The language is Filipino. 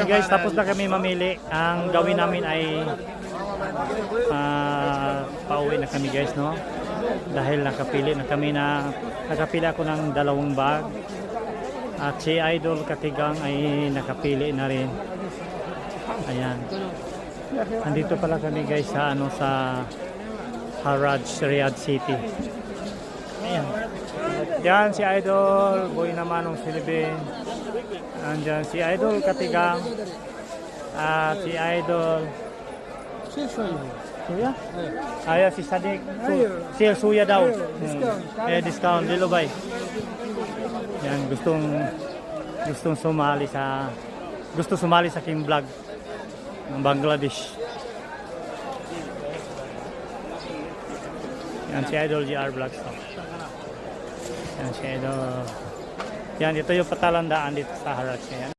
guys, tapos na kami mamili. Ang gawin namin ay pauwi na kami guys, no? Dahil nakapili ako ng 2 bag. At si Idol Katigang ay nakapili na rin. Ayan. Nandito pala kami guys sa Haraj, Riyadh City. Ayan. Diyan si Idol, Boy naman ng Silibin. Andyan si Idol Katigang. At si Idol Suya? Ayan si Sadik. Sale Suya daw. Discount. Dilubay. Yan, gustong sumali sa aking vlog ng Bangladesh. Yan si Idol GR Vlogs to. Yan si Idol. Yan, ito yung patalandaan dito sa Haraj. Yan.